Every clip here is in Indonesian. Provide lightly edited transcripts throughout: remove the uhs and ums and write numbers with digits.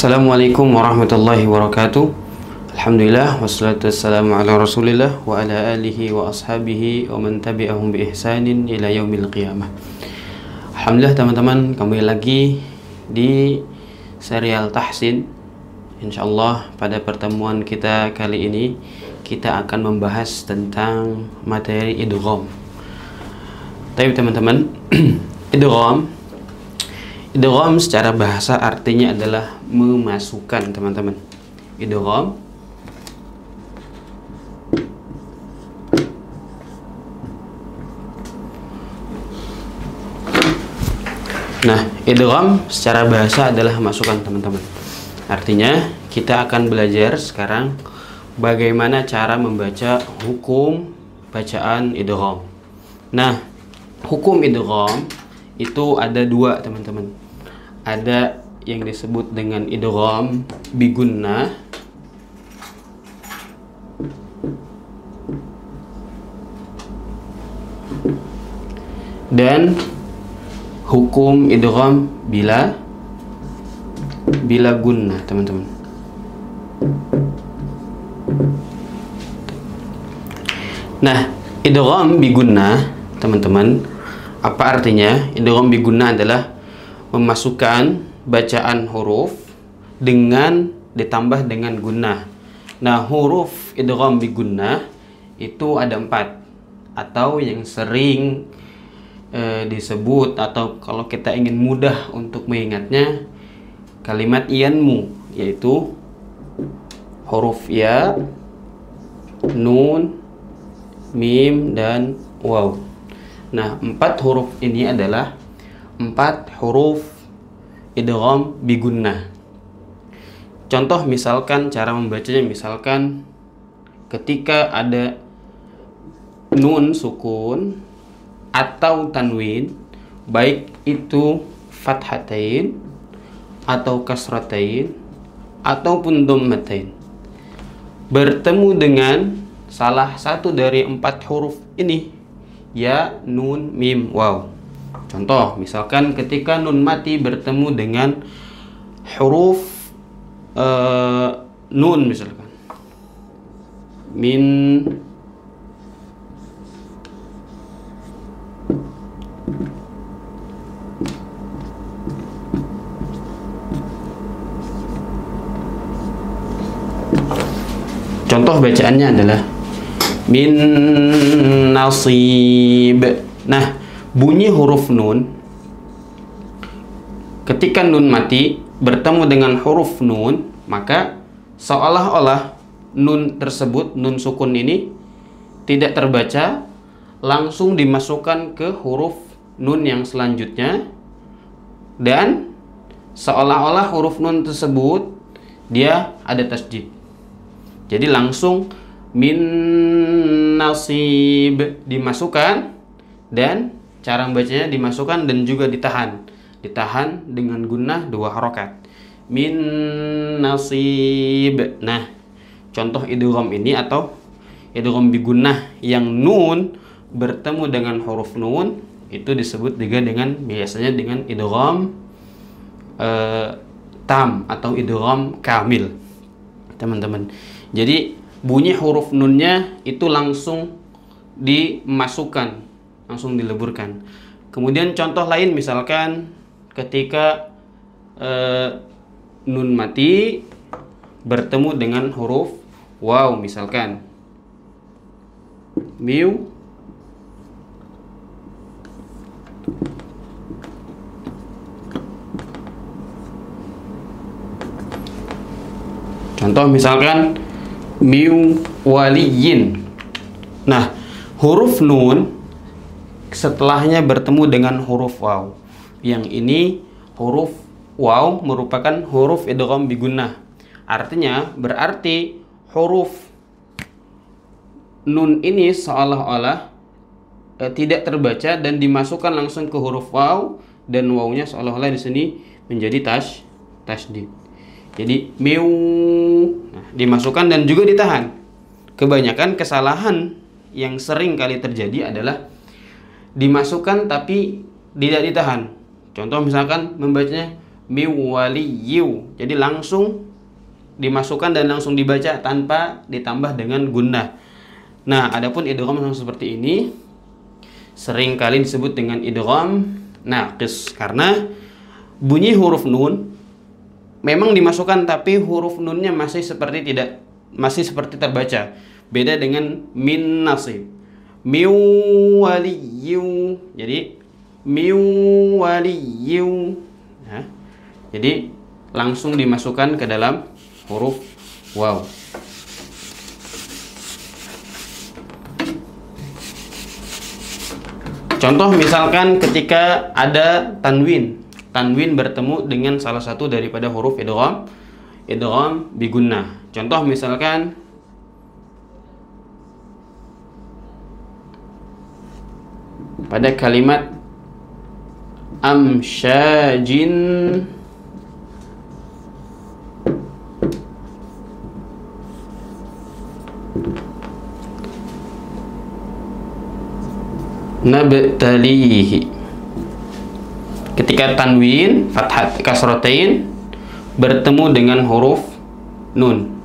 Assalamualaikum warahmatullahi wabarakatuh. Alhamdulillah wassalatu wassalamu ala Rasulillah wa ala alihi wa ashabihi wa man tabi'ahum bi ihsanin ila yaumil qiyamah. Alhamdulillah teman-teman, kembali lagi di serial Tahsin. Insyaallah pada pertemuan kita kali ini kita akan membahas tentang materi idgham. Tapi teman-teman, idgham secara bahasa artinya adalah memasukkan, teman-teman. Idgham idgham secara bahasa adalah masukkan, teman-teman. Artinya kita akan belajar sekarang bagaimana cara membaca hukum bacaan idgham. Nah, hukum idgham itu ada dua, teman-teman. Ada yang disebut dengan idgham bigunnah dan hukum idgham bila gunnah, teman-teman. Nah, idgham bigunnah, teman-teman, apa artinya? Idgham bigunnah adalah memasukkan bacaan huruf dengan ditambah dengan gunnah. Nah, huruf idgham bigunnah itu ada 4, atau yang sering disebut, atau kalau kita ingin mudah untuk mengingatnya, kalimat yanmu, yaitu huruf ya, nun, mim, dan waw. Nah, 4 huruf ini adalah 4 huruf idgham bigunnah. Contoh misalkan cara membacanya, misalkan ketika ada nun sukun atau tanwin, baik itu fathatain atau kasratain ataupun dhammatain, bertemu dengan salah satu dari 4 huruf ini, ya, nun, mim, waw. Contoh, misalkan ketika nun mati bertemu dengan huruf nun, misalkan min, contoh bacaannya adalah min nasib. Nah, bunyi huruf nun ketika nun mati bertemu dengan huruf nun, maka seolah-olah nun tersebut, nun sukun ini tidak terbaca, langsung dimasukkan ke huruf nun yang selanjutnya, dan seolah-olah huruf nun tersebut dia ada tasydid. Jadi langsung min nasib dimasukkan, dan cara membacanya dimasukkan dan juga ditahan dengan gunnah 2 harokat, min nasib. Nah, contoh idgham ini atau idgham bigunnah yang nun bertemu dengan huruf nun itu disebut juga dengan, biasanya dengan idgham tam atau idgham kamil, teman-teman. Jadi bunyi huruf nunnya itu langsung dimasukkan, langsung dileburkan. Kemudian contoh lain, misalkan ketika nun mati bertemu dengan huruf waw, misalkan miu, contoh misalkan miu waliyin. Nah, huruf nun setelahnya bertemu dengan huruf waw. Yang ini huruf waw merupakan huruf idgham bigunnah. Artinya berarti huruf nun ini seolah-olah tidak terbaca dan dimasukkan langsung ke huruf waw, dan wawnya seolah-olah di sini menjadi tasydid. Jadi miu, nah, dimasukkan dan juga ditahan. Kebanyakan kesalahan yang sering kali terjadi adalah dimasukkan tapi tidak ditahan. Contoh misalkan membacanya miwaliyu. Jadi langsung dimasukkan dan langsung dibaca tanpa ditambah dengan gunnah. Nah, adapun idgham yang seperti ini sering kali disebut dengan idgham naqis karena bunyi huruf nun memang dimasukkan tapi huruf nunnya masih seperti terbaca. Beda dengan min nasib. Miwaliyu. Jadi miwaliyu. Nah, jadi langsung dimasukkan ke dalam huruf waw. Contoh misalkan ketika ada tanwin bertemu dengan salah satu daripada huruf idgham bi gunnah. Contoh misalkan pada kalimat amsyajin nabtalihi. Ketika tanwin fathat kasratain bertemu dengan huruf nun.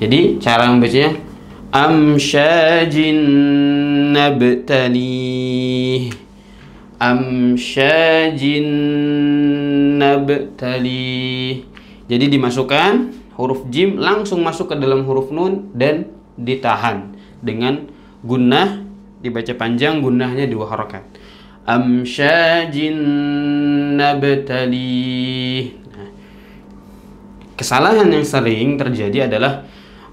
Jadi cara membacanya amsyajin nabtalihi. Amsyajin nabtalihi. Jadi dimasukkan huruf jim langsung masuk ke dalam huruf nun dan ditahan dengan gunnah. Dibaca panjang, gunnahnya 2 harakat. Amsyajin nabtali. Nah, kesalahan yang sering terjadi adalah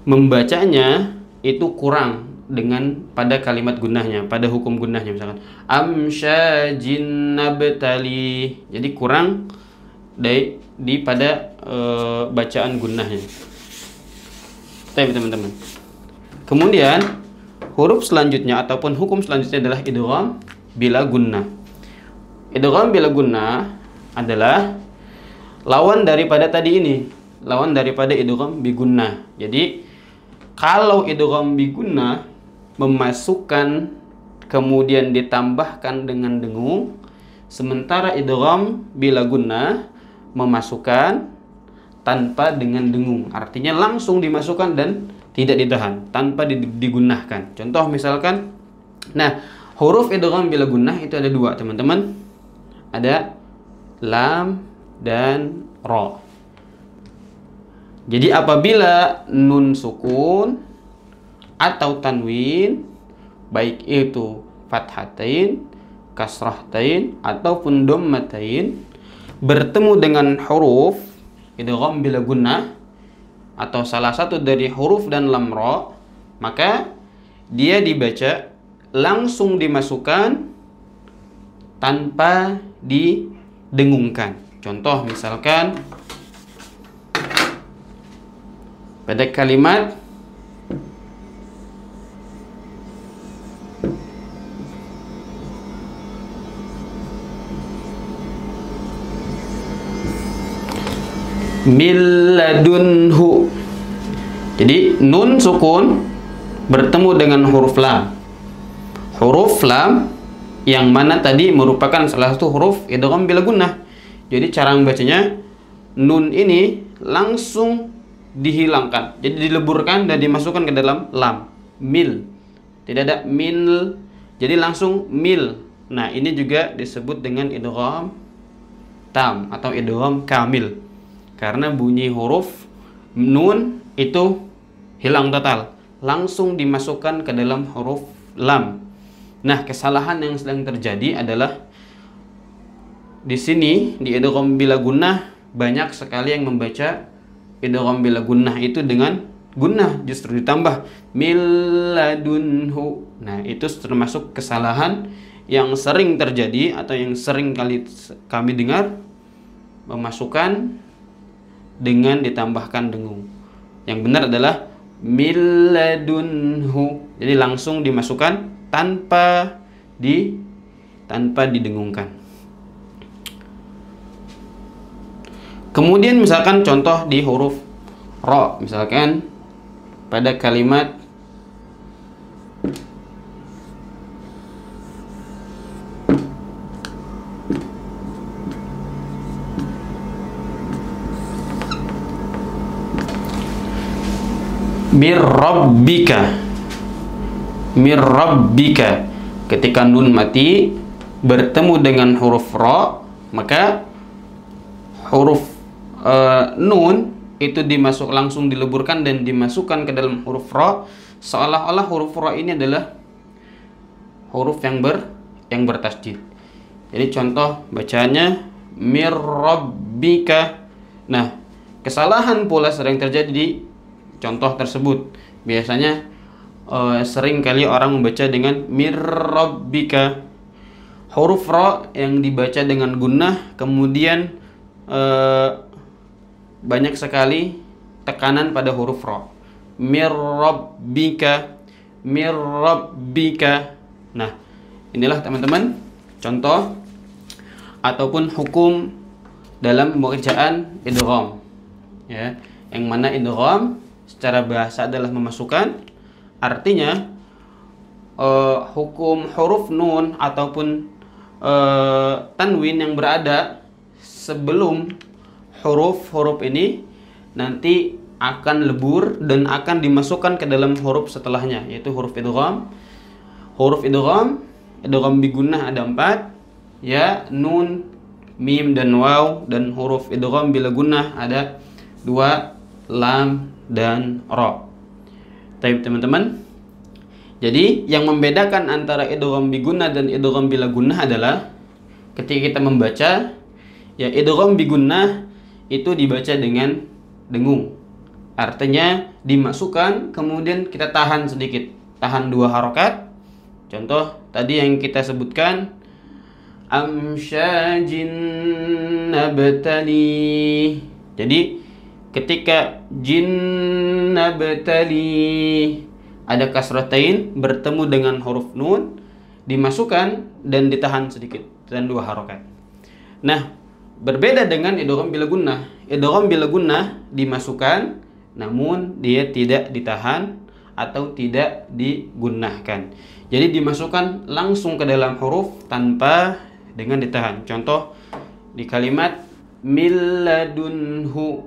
membacanya itu kurang dengan pada kalimat gunnahnya, pada hukum gunnahnya. Misalkan amsyajin nabtali. Jadi kurang di pada bacaan gunnahnya. Teman-teman. Kemudian huruf selanjutnya ataupun hukum selanjutnya adalah idgham bila gunnah. Idgham bila gunnah adalah lawan daripada tadi ini, lawan daripada idgham bi gunnah. Jadi kalau idgham bi gunnah memasukkan kemudian ditambahkan dengan dengung, sementara idgham bila gunnah memasukkan tanpa dengan dengung. Artinya langsung dimasukkan dan tidak ditahan, tanpa digunnahkan. Contoh misalkan, nah huruf idgham bila gunnah itu ada 2 teman-teman. Ada lam dan ra. Jadi apabila nun sukun atau tanwin, baik itu fathatain, kasrahtain ataupun dhammatain, bertemu dengan huruf idgham bila gunnah atau salah satu dari huruf dan lam ra, maka dia dibaca langsung dimasukkan tanpa didengungkan. Contoh misalkan pada kalimat milladunhu. Jadi nun sukun bertemu dengan huruf lam. Huruf lam yang mana tadi merupakan salah satu huruf idgham bila gunnah. Jadi cara membacanya, nun ini langsung dihilangkan. Jadi dileburkan dan dimasukkan ke dalam lam. Mil. Tidak ada mil. Jadi langsung mil. Nah, ini juga disebut dengan idgham tam atau idgham kamil. Karena bunyi huruf nun itu hilang total, langsung dimasukkan ke dalam huruf lam. Nah, kesalahan yang sedang terjadi adalah di sini di idgham bila gunnah banyak sekali yang membaca idgham bila gunnah itu dengan gunnah, justru ditambah milladunhu. Nah, itu termasuk kesalahan yang sering terjadi atau yang sering kali kami dengar, memasukkan dengan ditambahkan dengung. Yang benar adalah milladunhu. Jadi langsung dimasukkan tanpa didengungkan. Kemudian misalkan contoh di huruf ra, misalkan pada kalimat mir rabbika. Mir rabbika. Ketika nun mati bertemu dengan huruf ra, maka huruf nun itu langsung dileburkan dan dimasukkan ke dalam huruf ra, seolah-olah huruf ra ini adalah huruf yang bertasydid. Jadi contoh bacaannya mir rabbika. Nah, kesalahan pula sering terjadi di contoh tersebut. Biasanya sering kali orang membaca dengan mir rabbika. Huruf ra yang dibaca dengan gunnah, kemudian banyak sekali tekanan pada huruf ra. Mir rabbika, mir rabbika. Nah, inilah teman-teman contoh ataupun hukum dalam bacaan idgham, ya, yang mana idgham secara bahasa adalah memasukkan. Artinya hukum huruf nun ataupun tanwin yang berada sebelum huruf-huruf ini nanti akan lebur dan akan dimasukkan ke dalam huruf setelahnya, yaitu huruf idgham. Huruf idgham bi gunnah ada 4, ya, nun, mim dan waw, dan huruf idgham bila gunnah ada 2, lam dan ra. Baik teman-teman. Jadi yang membedakan antara idgham bi gunnah dan idgham bila gunnah adalah ketika kita membaca, ya, idgham bi gunnah itu dibaca dengan dengung. Artinya dimasukkan kemudian kita tahan sedikit, tahan 2 harokat. Contoh tadi yang kita sebutkan, amsyajin nabtali. Jadi ketika jin nabtali ada kasratain bertemu dengan huruf nun, dimasukkan dan ditahan sedikit dan 2 harokat. Nah, berbeda dengan idgham bila gunnah. Idgham bila gunnah dimasukkan namun dia tidak ditahan atau tidak digunnahkan. Jadi dimasukkan langsung ke dalam huruf tanpa dengan ditahan. Contoh di kalimat milladunhu.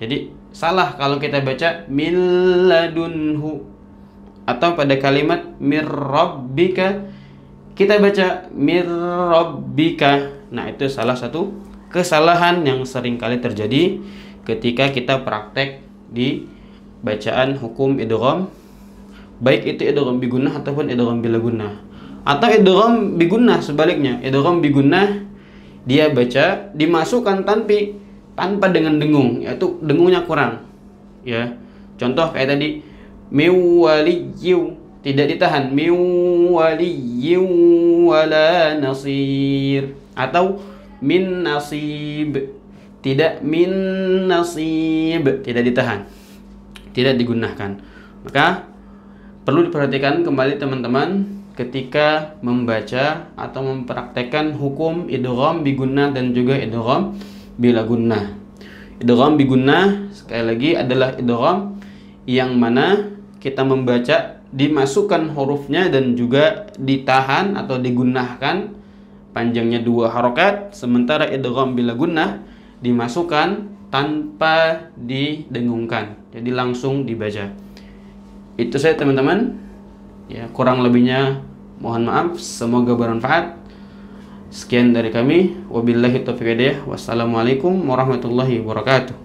Jadi salah kalau kita baca milladunhu. Atau pada kalimat mir rabbika kita baca mir rabbika. Nah, itu salah satu kesalahan yang sering kali terjadi ketika kita praktek di bacaan hukum idgham, baik itu idgham bi gunnah ataupun idgham bila gunnah. Atau idgham bi gunnah sebaliknya. Idgham bi gunnah dia baca dimasukkan tanpa dengan dengung, yaitu dengungnya kurang. Ya. Contoh kayak tadi miwaliyu tidak ditahan, miwaliyu wala nasir, atau min nasib tidak min nasib, tidak ditahan, tidak digunakan. Maka perlu diperhatikan kembali teman-teman ketika membaca atau mempraktekkan hukum idgham bi gunnah dan juga idgham bila gunnah. Idgham bi gunnah sekali lagi adalah idgham yang mana kita membaca dimasukkan hurufnya dan juga ditahan atau digunnahkan panjangnya 2 harokat, sementara idgham bila gunnah dimasukkan tanpa didengungkan, jadi langsung dibaca. Itu saya teman-teman, ya, kurang lebihnya mohon maaf, semoga bermanfaat. Sekian dari kami, wabillahi taufiq hidayah, wassalamualaikum warahmatullahi wabarakatuh.